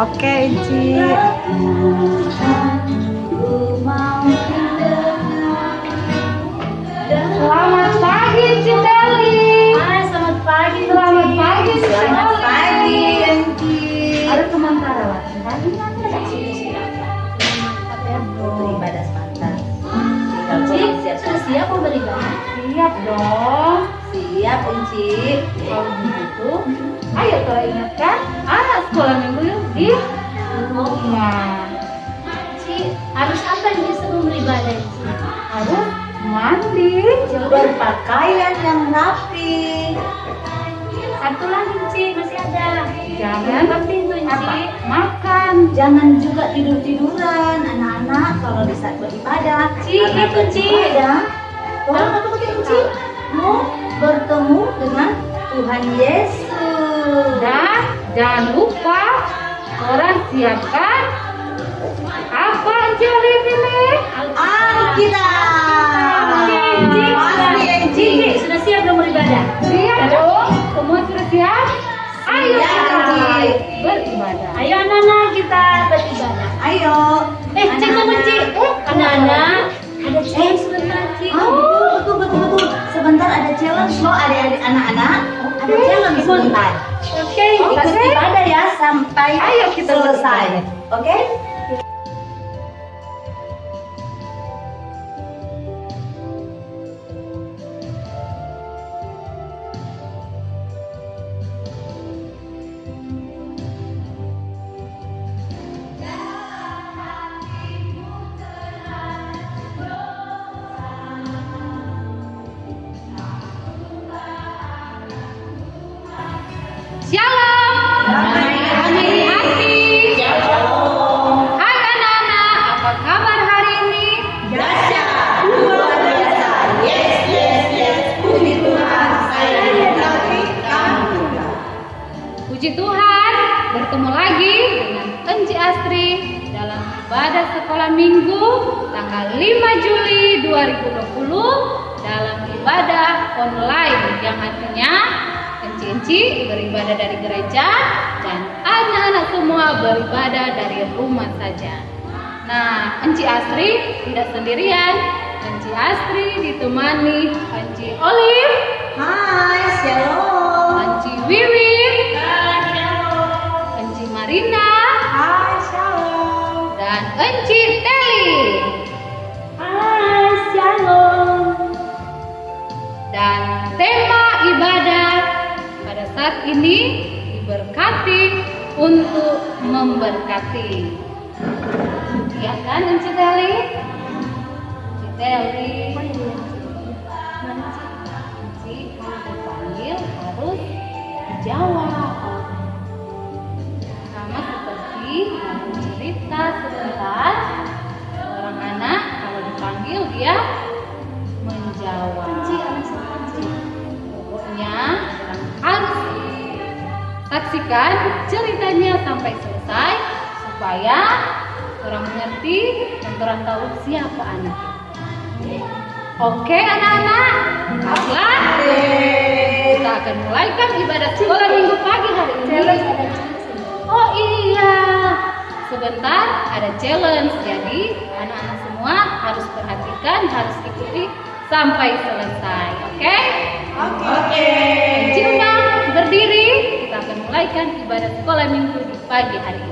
Oke, Inci. Selamat pagi, Inci Deli. Selamat pagi, Selamat pagi, Selamat pagi, Inci. Ada teman tarawih. Tadi nanti ada beribadah sebentar. Sudah siap mau beribadah? Siap dong. Siap, Inci. Kalau begitu, ayo kalau ingatkan anak sekolah minggu yuk di rumah. Inci, harus apa yang bisa beribadah, Inci? Harus mandi. Berpakaian yang rapi. Satu lagi, Inci, masih ada. Jangan Penting tuh, Inci. apa? Makan. Jangan juga tidur-tiduran anak-anak kalau di saat beribadah. Ci, Karena itu, Ci. beribadah, orang apa penting, Ci? Mau bertemu dengan Tuhan Yesus. Dan jangan lupa orang siapkan apa Inci Olive ini? Alkitab. Pasti, Inci. Sudah siap belum beribadah? Siap dong. Semua sudah siap? Ayo Siap, kita Inci. beribadah. Ayo anak-anak kita beribadah. Ayo. Cik tunggu, Cik. Anak-anak, ada challenge sebentar, Cik. Betul. Sebentar ada challenge loh adik-adik anak-anak. Ada challenge sebentar. Oke, Ikut ibadah ya sampai Ayo kita selesai. beribadah. Oke? Shalom. Damai hati. Hai anak-anak, apa kabar hari ini? Dahsyat, luar biasa. Yes. Puji Tuhan, saya diberkati kamu juga. Puji Tuhan, bertemu lagi dengan Enci Astri dalam ibadah sekolah minggu tanggal 5 Juli 2020 dalam ibadah online yang artinya Enci beribadah dari gereja dan anak-anak semua beribadah dari rumah saja. Nah, Enci Astri tidak sendirian. Enci Astri ditemani Enci Olive, Hai, shalom. Enci Wiwin, Hai, shalom. Enci Marina, Hai, shalom. dan Enci Teli. Hai, shalom. Dan tema ibadah pada saat ini diberkati untuk memberkati. Ya kan Enci Teli? Enci Teli. Enci kalau dipanggil harus dijawab. Sama seperti cerita sebentar, seorang anak kalau dipanggil dia menjawab. Pokoknya harus saksikan ceritanya sampai selesai supaya orang mengerti dan orang tahu siapa anak. Oke anak-anak, baiklah kita akan mulaikan ibadah sekolah minggu pagi hari ini. Oh iya, sebentar ada challenge. Jadi anak-anak semua harus perhatikan, harus ikuti sampai selesai. Oke? Oke. Enci undang berdiri. Kita akan mulaikan ibadah sekolah minggu di pagi hari ini.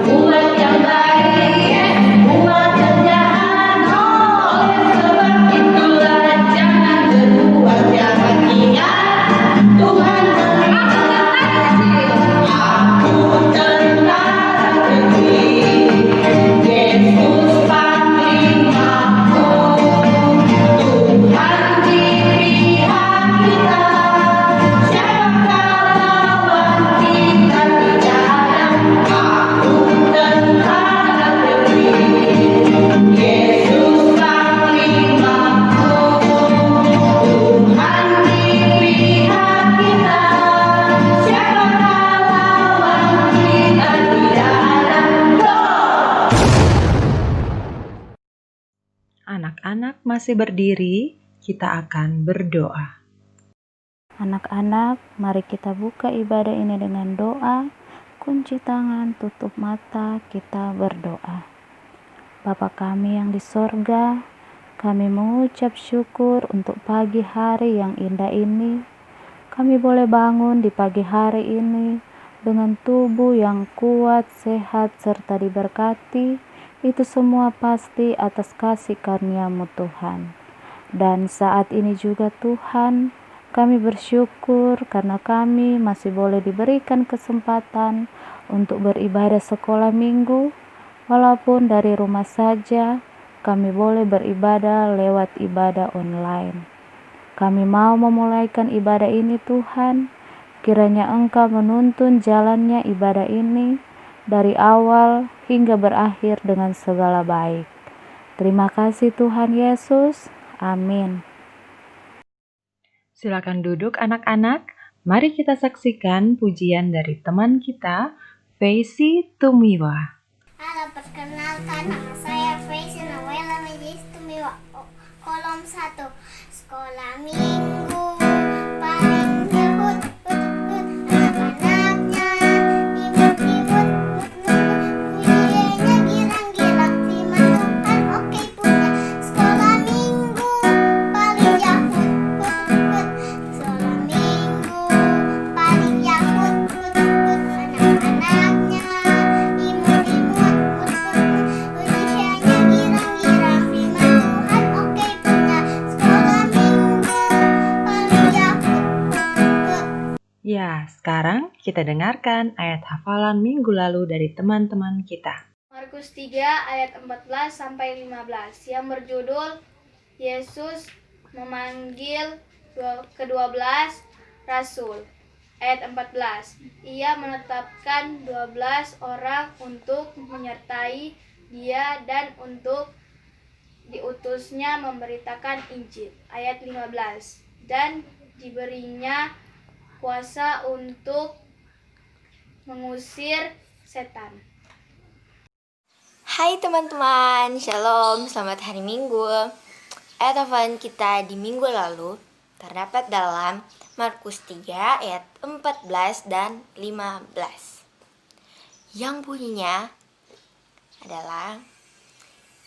Buat yang baik, masih berdiri, kita akan berdoa. Anak-anak, mari kita buka ibadah ini dengan doa. Kunci tangan, tutup mata, kita berdoa. Bapa kami yang di sorga, kami mengucap syukur untuk pagi hari yang indah ini. Kami boleh bangun di pagi hari ini dengan tubuh yang kuat, sehat, serta diberkati. Itu semua pasti atas kasih karunia-Mu Tuhan. Dan saat ini juga Tuhan, kami bersyukur karena kami masih boleh diberikan kesempatan untuk beribadah sekolah minggu. Walaupun dari rumah saja, kami boleh beribadah lewat ibadah online. Kami mau memulaikan ibadah ini Tuhan, kiranya Engkau menuntun jalannya ibadah ini dari awal hingga berakhir dengan segala baik. Terima kasih Tuhan Yesus. Amin. Silakan duduk anak-anak. Mari kita saksikan pujian dari teman kita, Faisy Tumiwa. Halo, perkenalkan nama saya Faisy Noella Medis Tumiwa, kolom 1. Sekolah minggu paling hut, anak-anaknya imut-imut, pujiannya girang-girang, firman Tuhan oke punya. Sekolah minggu paling yahut, sekolah minggu paling yahut, anak-anaknya imut-imut, pujiannya girang-girang, firman Tuhan oke punya. Sekolah minggu paling yahut. Ya, sekarang kita dengarkan ayat hafalan minggu lalu dari teman-teman kita. Markus 3 ayat 14 sampai 15 yang berjudul Yesus memanggil ke-12 rasul. Ayat 14. Ia menetapkan 12 orang untuk menyertai dia dan untuk diutusnya memberitakan Injil. Ayat 15. Dan diberinya kuasa untuk mengusir setan. Hai teman-teman, Shalom, selamat hari Minggu. Ayat hafalan kita di minggu lalu terdapat dalam Markus 3 ayat 14 dan 15. Yang bunyinya adalah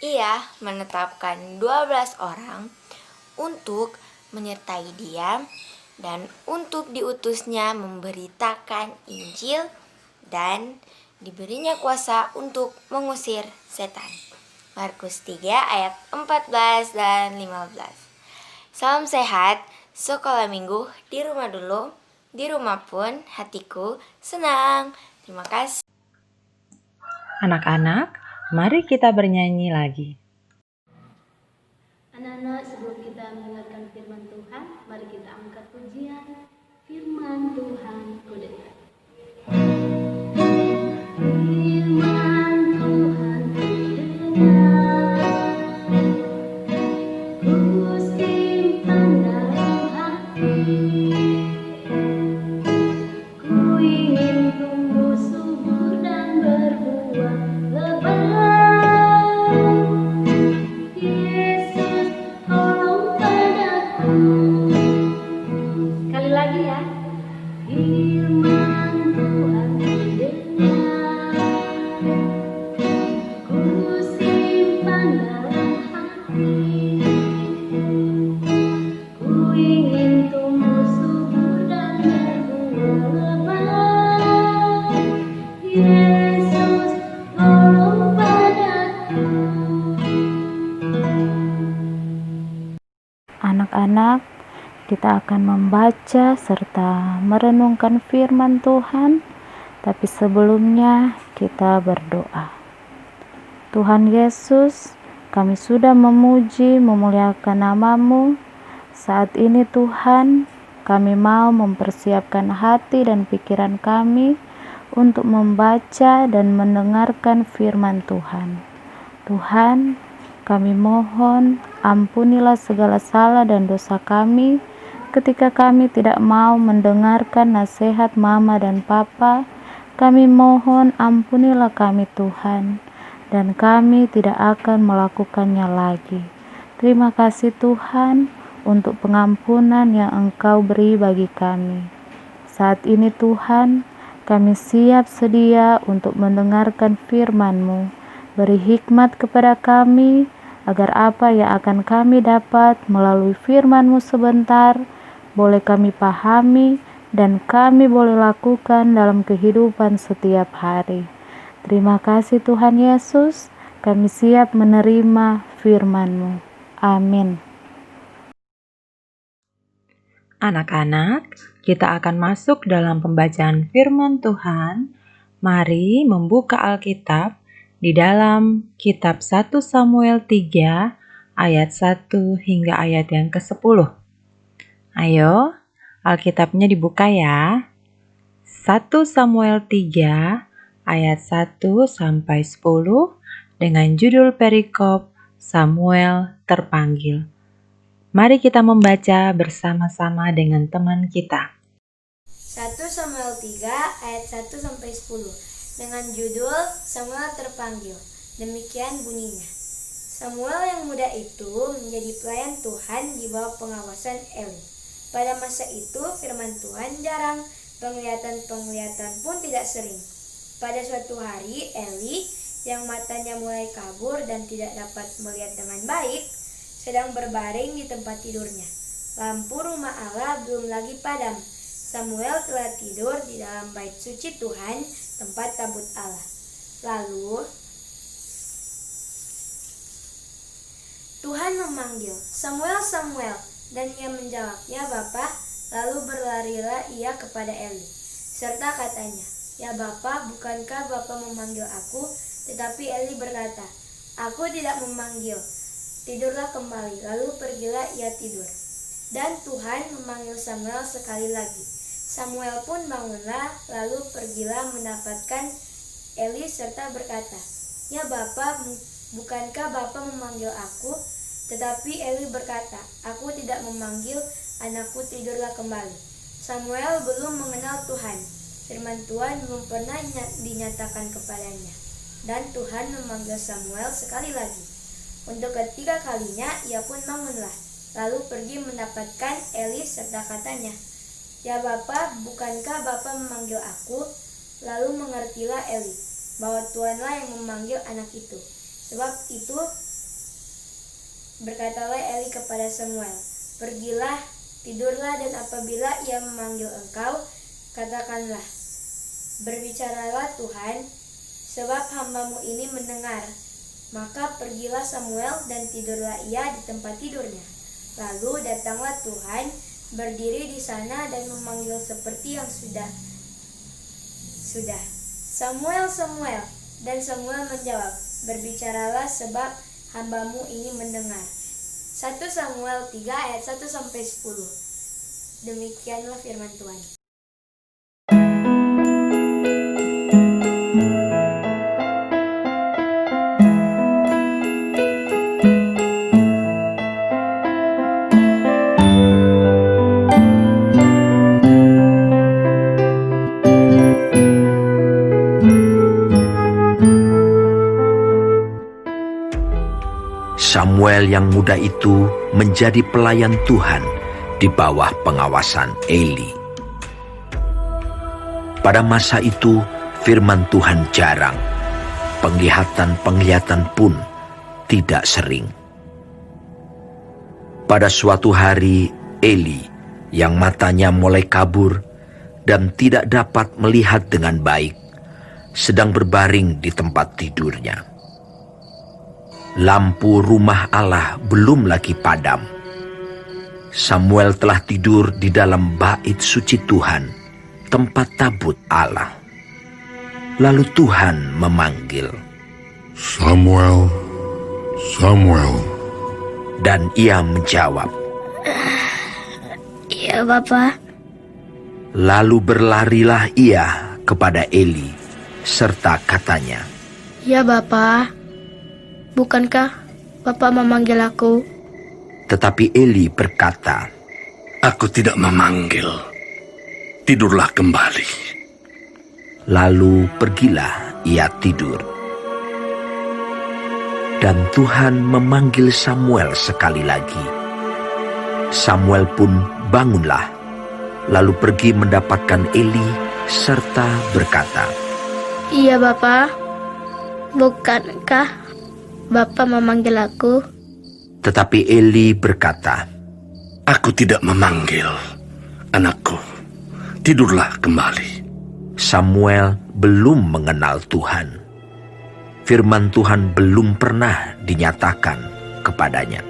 ia menetapkan 12 orang untuk menyertai dia dan untuk diutusnya memberitakan Injil dan diberinya kuasa untuk mengusir setan. Markus 3 ayat 14 dan 15. Salam sehat, sekolah minggu di rumah dulu, di rumah pun hatiku senang. Terima kasih. Anak-anak, mari kita bernyanyi lagi. Anak-anak, sebelum kita mendengarkan firman Tuhan, mari kita angkat pujian firman Tuhan ku dengar. Firman Tuhan ku dengar, ku simpan dalam hati, ku ingin tumbuh subur dan berbuah lebat. Yesus tolong padaku. Sekali lagi ya. Firman Tuhan ku dengar, ku simpan dalam hati, ku ingin tumbuh subur dan berbuah lebat. Yesus tolong padaku. Anak-anak, kita akan membaca serta merenungkan firman Tuhan, tapi sebelumnya kita berdoa. Tuhan Yesus, kami sudah memuji, memuliakan nama-Mu. Saat ini Tuhan, kami mau mempersiapkan hati dan pikiran kami untuk membaca dan mendengarkan firman Tuhan. Tuhan, kami mohon ampunilah segala salah dan dosa kami ketika kami tidak mau mendengarkan nasihat mama dan papa. Kami mohon ampunilah kami Tuhan, dan kami tidak akan melakukannya lagi. Terima kasih Tuhan untuk pengampunan yang Engkau beri bagi kami. Saat ini Tuhan, kami siap sedia untuk mendengarkan firman-Mu. Beri hikmat kepada kami, agar apa yang akan kami dapat melalui firman-Mu sebentar, boleh kami pahami dan kami boleh lakukan dalam kehidupan setiap hari. Terima kasih Tuhan Yesus, kami siap menerima firman-Mu. Amin. Anak-anak, kita akan masuk dalam pembacaan firman Tuhan. Mari membuka Alkitab di dalam kitab 1 Samuel 3 ayat 1 hingga ayat yang ke-10. Ayo, Alkitabnya dibuka ya. 1 Samuel 3 ayat 1 sampai 10 dengan judul perikop Samuel terpanggil. Mari kita membaca bersama-sama dengan teman kita. 1 Samuel 3 ayat 1 sampai 10 dengan judul Samuel terpanggil. Demikian bunyinya. Samuel yang muda itu menjadi pelayan Tuhan di bawah pengawasan Eli. Pada masa itu firman Tuhan jarang, penglihatan pun tidak sering. Pada suatu hari Eli yang matanya mulai kabur dan tidak dapat melihat dengan baik, sedang berbaring di tempat tidurnya. Lampu rumah Allah belum lagi padam. Samuel telah tidur di dalam bait suci Tuhan, tempat tabut Allah. Lalu Tuhan memanggil, "Samuel, Samuel." Dan ia menjawab, "Ya Bapa." Lalu berlarilah ia kepada Eli, serta katanya, "Ya Bapa, bukankah Bapa memanggil aku?" Tetapi Eli berkata, "Aku tidak memanggil. Tidurlah kembali." Lalu pergilah ia tidur. Dan Tuhan memanggil Samuel sekali lagi. Samuel pun bangunlah, lalu pergilah mendapatkan Eli serta berkata, "Ya Bapa, bukankah Bapa memanggil aku?" Tetapi Eli berkata, "Aku tidak memanggil, anakku, tidurlah kembali." Samuel belum mengenal Tuhan. Firman Tuhan belum pernah dinyatakan kepadanya. Dan Tuhan memanggil Samuel sekali lagi. Untuk ketiga kalinya ia pun bangunlah, lalu pergi mendapatkan Eli serta katanya, "Ya Bapa, bukankah Bapa memanggil aku?" Lalu mengertilah Eli bahwa Tuhanlah yang memanggil anak itu. Sebab itu berkatalah Eli kepada Samuel, "Pergilah, tidurlah, dan apabila ia memanggil engkau, katakanlah, berbicaralah Tuhan, sebab hambamu ini mendengar." Maka pergilah Samuel dan tidurlah ia di tempat tidurnya. Lalu datanglah Tuhan, berdiri di sana dan memanggil seperti yang sudah. "Samuel, Samuel." Dan Samuel menjawab, "Berbicaralah sebab hambamu ini mendengar." 1 Samuel 3 ayat 1 sampai 10. Demikianlah firman Tuhan. Samuel yang muda itu menjadi pelayan Tuhan di bawah pengawasan Eli. Pada masa itu firman Tuhan jarang, penglihatan pun tidak sering. Pada suatu hari Eli yang matanya mulai kabur dan tidak dapat melihat dengan baik, sedang berbaring di tempat tidurnya. Lampu rumah Allah belum lagi padam. Samuel telah tidur di dalam bait suci Tuhan, tempat tabut Allah. Lalu Tuhan memanggil, "Samuel, Samuel." Dan ia menjawab, "Ya Bapa." Lalu berlarilah ia kepada Eli, serta katanya, "Ya Bapa, bukankah Bapa memanggil aku?" Tetapi Eli berkata, "Aku tidak memanggil. Tidurlah kembali." Lalu pergilah ia tidur. Dan Tuhan memanggil Samuel sekali lagi. Samuel pun bangunlah, lalu pergi mendapatkan Eli serta berkata, Iya Bapa, bukankah Bapa memanggil aku? Tetapi Eli berkata, Aku tidak memanggil, anakku. Tidurlah kembali. Samuel belum mengenal Tuhan. Firman Tuhan belum pernah dinyatakan kepadanya.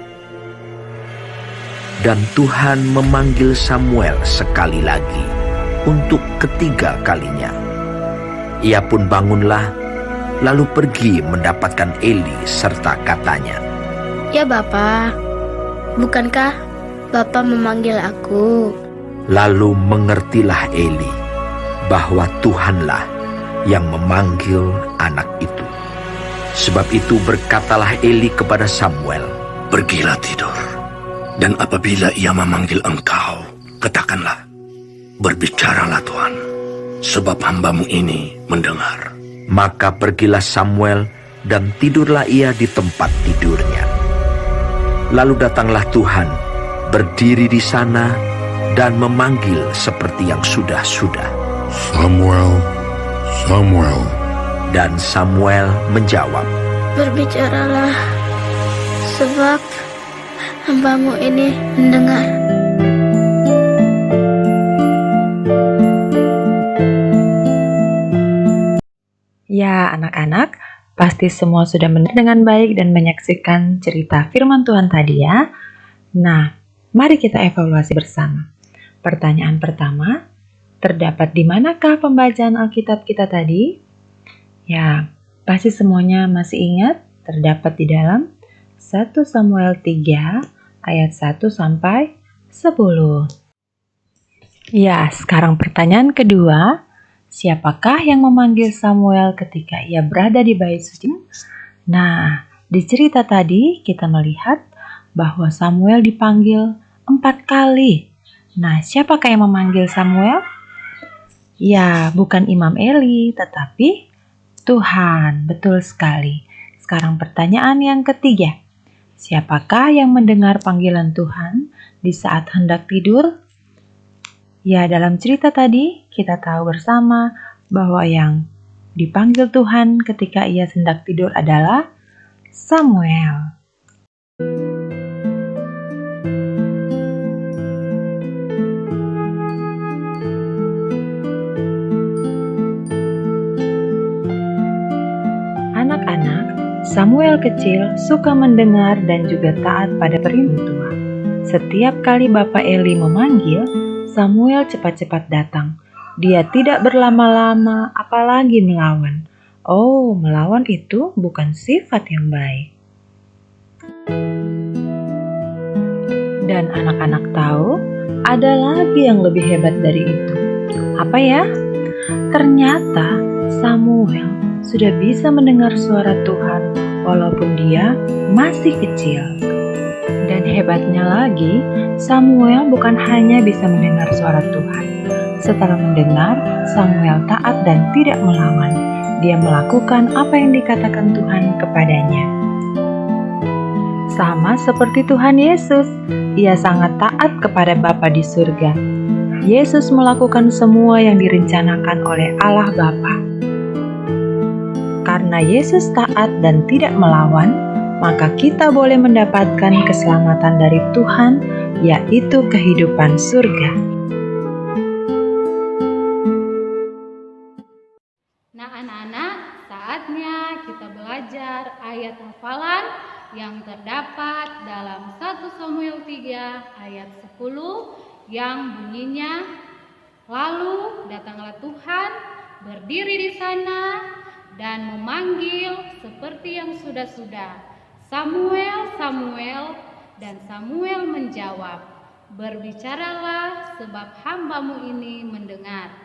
Dan Tuhan memanggil Samuel sekali lagi untuk ketiga kalinya. Ia pun bangunlah, lalu pergi mendapatkan Eli serta katanya, Ya Bapa, bukankah Bapa memanggil aku? Lalu mengertilah Eli bahwa Tuhanlah yang memanggil anak itu. Sebab itu berkatalah Eli kepada Samuel, Pergilah tidur. Dan apabila ia memanggil engkau, katakanlah, Berbicaralah Tuhan, sebab hambamu ini mendengar. Maka pergilah Samuel dan tidurlah ia di tempat tidurnya. Lalu datanglah Tuhan, berdiri di sana dan memanggil seperti yang sudah-sudah. Samuel, Samuel. Dan Samuel menjawab, Berbicaralah, sebab hambamu ini mendengar. Ya, anak-anak, pasti semua sudah mendengar dengan baik dan menyaksikan cerita firman Tuhan tadi ya. Nah, mari kita evaluasi bersama. Pertanyaan pertama, terdapat di manakah pembacaan Alkitab kita tadi? Ya, pasti semuanya masih ingat terdapat di dalam 1 Samuel 3 ayat 1 sampai 10. Ya, sekarang pertanyaan kedua, siapakah yang memanggil Samuel ketika ia berada di bait suci? Nah, di cerita tadi kita melihat bahwa Samuel dipanggil 4 kali. Nah, siapakah yang memanggil Samuel? Ya, bukan Imam Eli, tetapi Tuhan. Betul sekali. Sekarang pertanyaan yang ketiga. Siapakah yang mendengar panggilan Tuhan di saat hendak tidur? Ya, dalam cerita tadi kita tahu bersama bahwa yang dipanggil Tuhan ketika ia hendak tidur adalah Samuel. Anak-anak, Samuel kecil suka mendengar dan juga taat pada perintah tua. Setiap kali Bapak Eli memanggil, Samuel cepat-cepat datang. Dia tidak berlama-lama, apalagi melawan. Oh, melawan itu bukan sifat yang baik. Dan anak-anak tahu, ada lagi yang lebih hebat dari itu. Apa ya? Ternyata Samuel sudah bisa mendengar suara Tuhan walaupun dia masih kecil. Dan hebatnya lagi, Samuel bukan hanya bisa mendengar suara Tuhan. Setelah mendengar, Samuel taat dan tidak melawan. Dia melakukan apa yang dikatakan Tuhan kepadanya. Sama seperti Tuhan Yesus, ia sangat taat kepada Bapa di surga. Yesus melakukan semua yang direncanakan oleh Allah Bapa. Karena Yesus taat dan tidak melawan, maka kita boleh mendapatkan keselamatan dari Tuhan, yaitu kehidupan surga. Nah anak-anak, saatnya kita belajar ayat hafalan yang terdapat dalam 1 Samuel 3 ayat 10 yang bunyinya, Lalu datanglah Tuhan berdiri di sana dan memanggil seperti yang sudah-sudah, Samuel, Samuel, dan Samuel menjawab, berbicaralah sebab hambamu ini mendengar.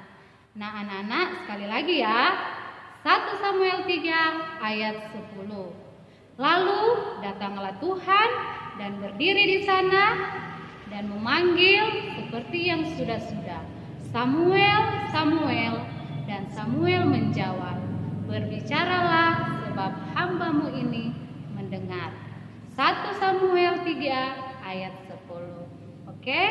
Nah anak-anak, sekali lagi ya, 1 Samuel 3 ayat 10. Lalu datanglah Tuhan dan berdiri di sana dan memanggil seperti yang sudah-sudah, Samuel, Samuel, dan Samuel menjawab, berbicaralah sebab hambamu ini mendengar. mendengar. 1 Samuel 3 ayat 10. Oke?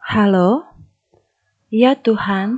Halo, ya Tuhan.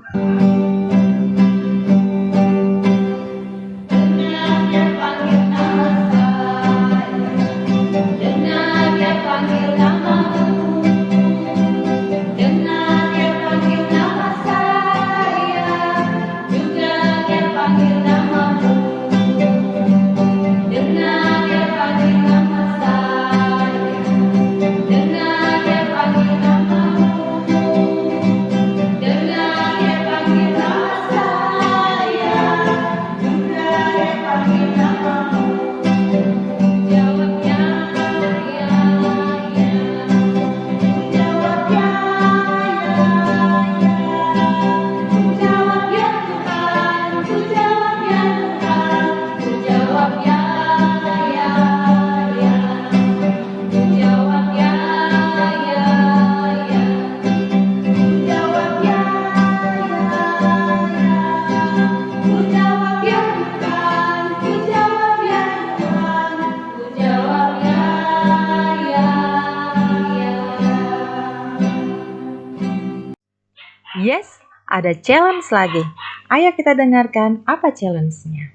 Yes, ada challenge lagi. Ayo kita dengarkan apa challenge-nya.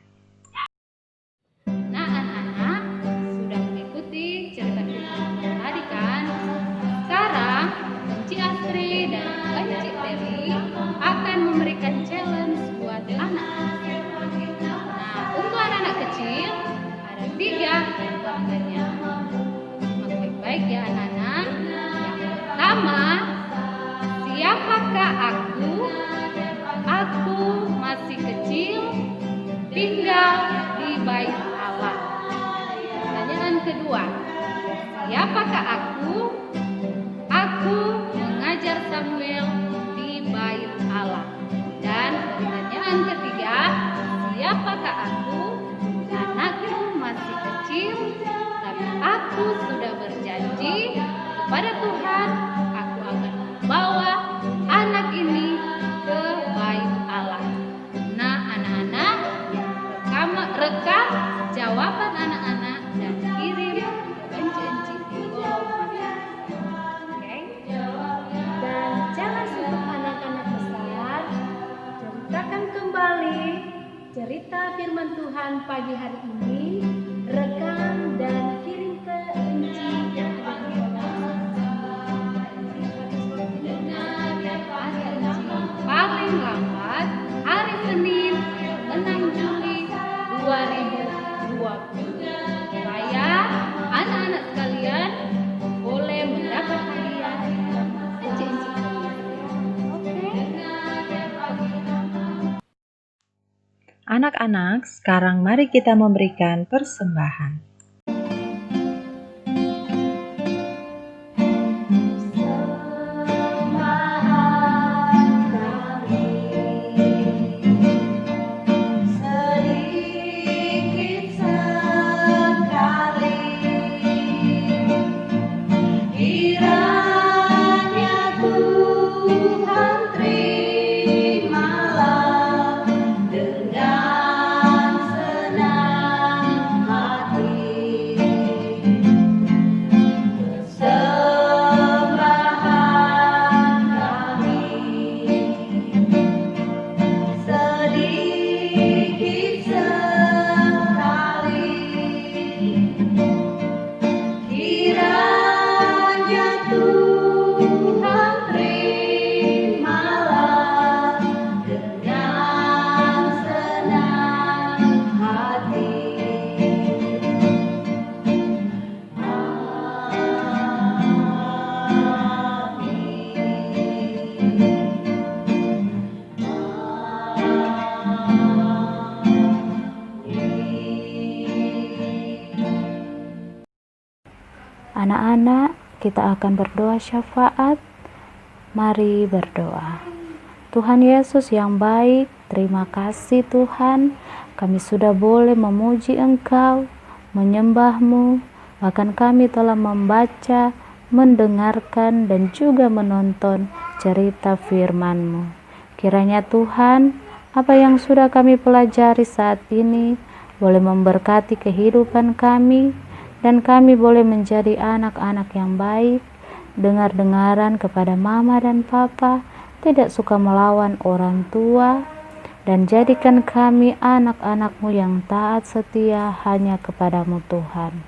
Nah, anak-anak sudah mengikuti cerita kita tadi kan? Sekarang Enci Astri dan Enci Teli akan memberikan challenge buat anak-anak. Nah, untuk anak-anak kecil ada 3 pertanyaannya. Simak baik-baik ya anak-anak. Yang pertama, siapakah aku? Aku masih kecil, tinggal di bait Allah. Pertanyaan kedua, siapakah aku? Aku mengajar Samuel di bait Allah. Dan pertanyaan ketiga, siapakah aku? Anakku masih kecil, tapi aku sudah berjanji kepada Tuhan, aku akan membawa anak ini ke bait Allah. Nah, anak-anak, rekam jawaban anak-anak dan kirim ke Enci di kolom komentar. Oke? Dan challenge untuk anak-anak besar, ceritakan kembali cerita firman Tuhan pagi hari ini, rekam dan kirim ke Enci yang ada di kolom. Paling lambat hari Senin 6 Juli 2020 supaya anak-anak sekalian boleh mendapat hadiah Enci. Anak-anak, sekarang mari kita memberikan persembahan. Anak-anak, kita akan berdoa syafaat. Mari berdoa. Tuhan Yesus yang baik, terima kasih Tuhan, kami sudah boleh memuji Engkau, menyembah-Mu, bahkan kami telah membaca mendengarkan, dan juga menonton cerita firman-Mu. Kiranya Tuhan, apa yang sudah kami pelajari saat ini boleh memberkati kehidupan kami, dan kami boleh menjadi anak-anak yang baik, dengar-dengaran kepada mama dan papa, tidak suka melawan orang tua, dan jadikan kami anak-anak-Mu yang taat setia hanya kepadamu Tuhan.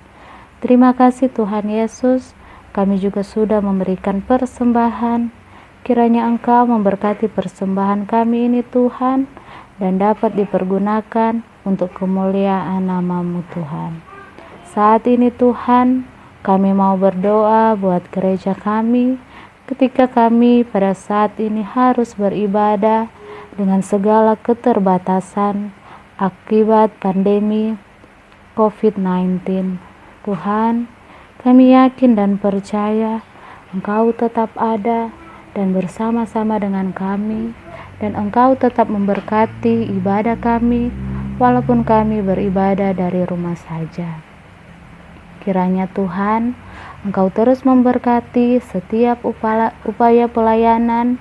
Terima kasih Tuhan Yesus, kami juga sudah memberikan persembahan. Kiranya Engkau memberkati persembahan kami ini Tuhan, dan dapat dipergunakan untuk kemuliaan nama-Mu Tuhan. Saat ini Tuhan, kami mau berdoa buat gereja kami, ketika kami pada saat ini harus beribadah dengan segala keterbatasan akibat pandemi COVID-19. Tuhan, kami yakin dan percaya Engkau tetap ada dan bersama-sama dengan kami, dan Engkau tetap memberkati ibadah kami walaupun kami beribadah dari rumah saja. Kiranya Tuhan, Engkau terus memberkati setiap upaya pelayanan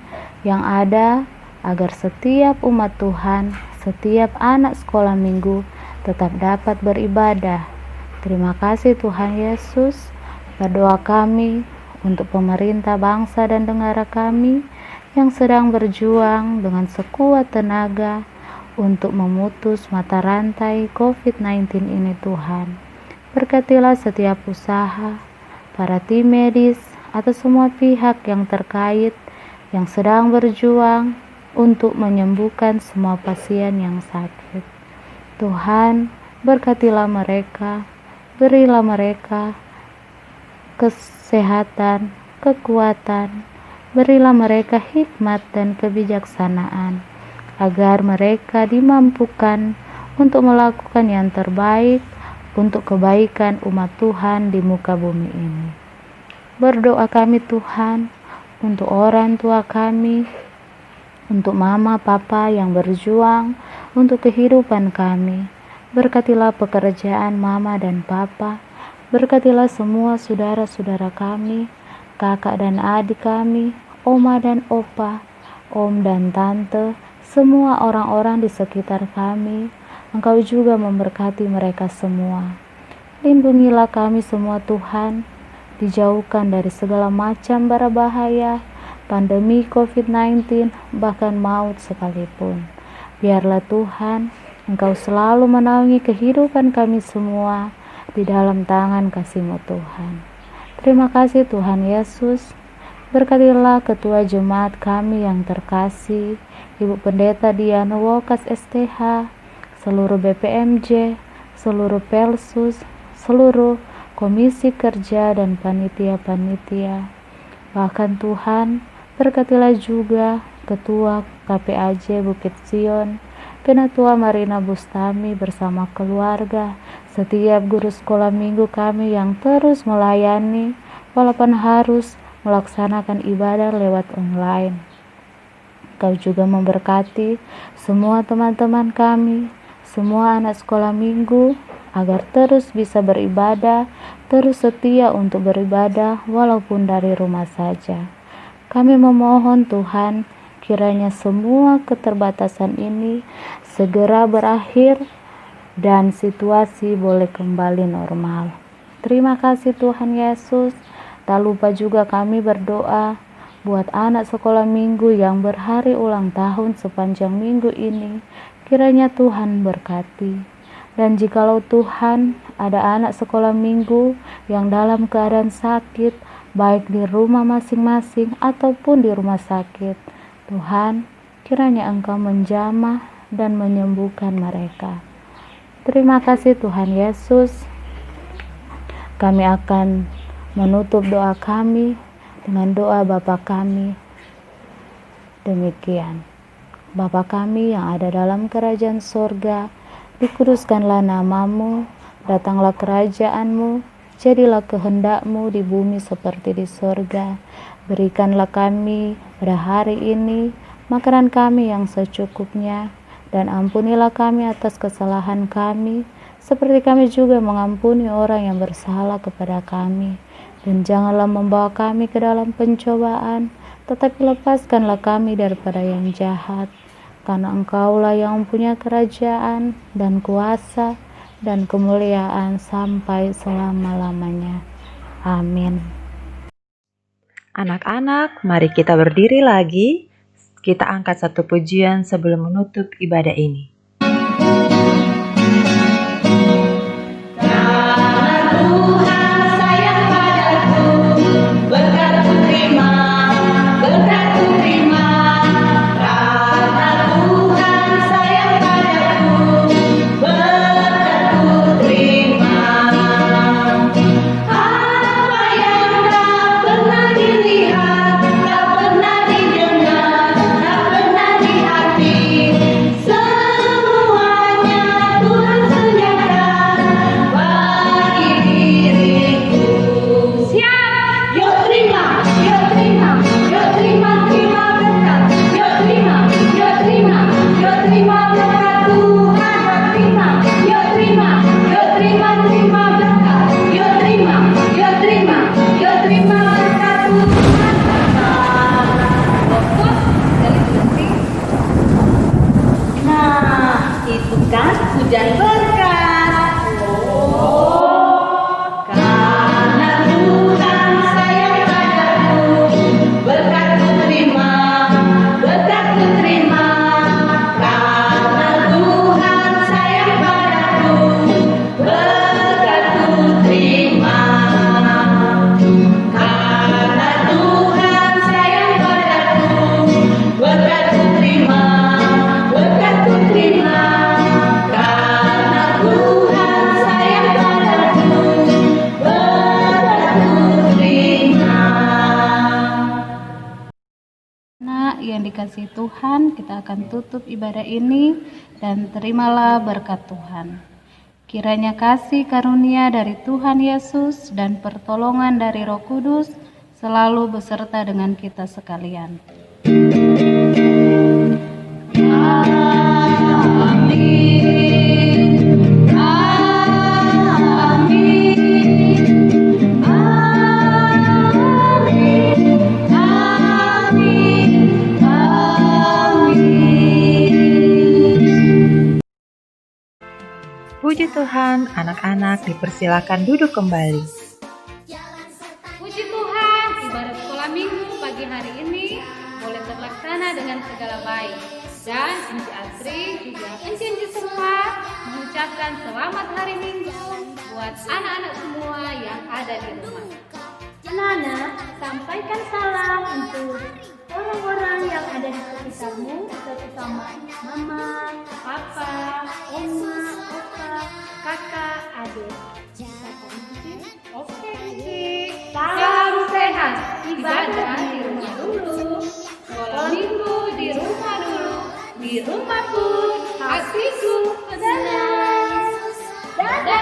yang ada, agar setiap umat Tuhan, setiap anak sekolah minggu tetap dapat beribadah. Terima kasih Tuhan Yesus. Berdoa kami untuk pemerintah bangsa dan negara kami yang sedang berjuang dengan sekuat tenaga untuk memutus mata rantai COVID-19 ini Tuhan. Berkatilah setiap usaha, para tim medis, atau semua pihak yang terkait yang sedang berjuang untuk menyembuhkan semua pasien yang sakit. Tuhan, berkatilah mereka, berilah mereka kesehatan, kekuatan, berilah mereka hikmat dan kebijaksanaan, agar mereka dimampukan untuk melakukan yang terbaik untuk kebaikan umat Tuhan di muka bumi ini. Berdoa kami Tuhan untuk orang tua kami, untuk mama papa yang berjuang untuk kehidupan kami. Berkatilah pekerjaan mama dan papa, berkatilah semua saudara-saudara kami, kakak dan adik kami, oma dan opa, om dan tante, semua orang-orang di sekitar kami. Engkau juga memberkati mereka semua. Lindungilah kami semua Tuhan, dijauhkan dari segala macam bara bahaya, pandemi COVID-19, bahkan maut sekalipun. Biarlah Tuhan, Engkau selalu menaungi kehidupan kami semua di dalam tangan kasih-Mu Tuhan. Terima kasih Tuhan Yesus. Berkatilah ketua jemaat kami yang terkasih, Ibu Pendeta Diana Wokas STH, seluruh BPMJ, seluruh Pelsus, seluruh komisi kerja dan panitia-panitia. Bahkan Tuhan, berkatilah juga ketua KPAJ Bukit Sion, Penatua Marina Bustami bersama keluarga, setiap guru sekolah minggu kami yang terus melayani walaupun harus melaksanakan ibadah lewat online. Kau juga memberkati semua teman-teman kami, semua anak sekolah minggu, agar terus bisa beribadah, terus setia untuk beribadah walaupun dari rumah saja. Kami memohon Tuhan, kiranya semua keterbatasan ini segera berakhir dan situasi boleh kembali normal. Terima kasih Tuhan Yesus. Tak lupa juga kami berdoa buat anak sekolah minggu yang berhari ulang tahun sepanjang minggu ini. Kiranya Tuhan berkati. Dan jikalau Tuhan ada anak sekolah minggu yang dalam keadaan sakit, baik di rumah masing-masing ataupun di rumah sakit, Tuhan, kiranya Engkau menjamah dan menyembuhkan mereka. Terima kasih Tuhan Yesus. Kami akan menutup doa kami dengan doa Bapa kami. Demikian. Bapa kami yang ada dalam kerajaan sorga, dikuduskanlah namamu, datanglah kerajaanmu, jadilah kehendak-Mu di bumi seperti di sorga. Berikanlah kami pada hari ini makanan kami yang secukupnya, dan ampunilah kami atas kesalahan kami, seperti kami juga mengampuni orang yang bersalah kepada kami. dan janganlah membawa kami ke dalam pencobaan, tetapi lepaskanlah kami daripada yang jahat. Karena Engkaulah yang mempunyai kerajaan dan kuasa dan kemuliaan sampai selama-lamanya. Amin. Anak-anak, mari kita berdiri lagi. Kita angkat satu pujian sebelum menutup ibadah ini. Hujan berkat. Karena Tuhan sayang padaku, berkat ku terima, berkat ku terima. Karena Tuhan sayang padaku, berkat ku terima. Karena Tuhan sayang padaku, berkat ku terima, berkat ku terima. Yang dikasihi Tuhan, kita akan tutup ibadah ini dan terimalah berkat Tuhan. Kiranya kasih karunia dari Tuhan Yesus dan pertolongan dari Roh Kudus selalu beserta dengan kita sekalian. Puji Tuhan, anak-anak dipersilakan duduk kembali. Puji Tuhan, ibadah sekolah minggu pagi hari ini boleh terlaksana dengan segala baik. Dan Enci Asri juga Enci semua mengucapkan selamat hari Minggu buat anak-anak semua yang ada di rumah. Anak-anak, sampaikan salam untuk orang-orang yang ada di sekitarmu, terutama mama, papa, oma, opa, kakak, adik. Oke, salam sehat. Ibadah di rumah dulu, sekolah minggu di rumah dulu, di rumah pun hatiku. Dadah. Dadah.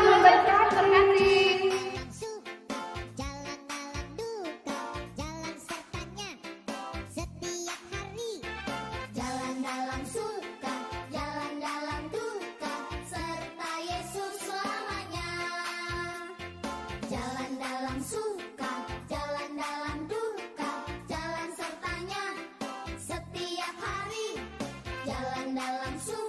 Tuhan berkati. Jalan dalam suka, jalan dalam duka, serta Yesus selamanya. Jalan dalam suka, jalan dalam duka, jalan sertanya setiap hari. Jalan dalam suka.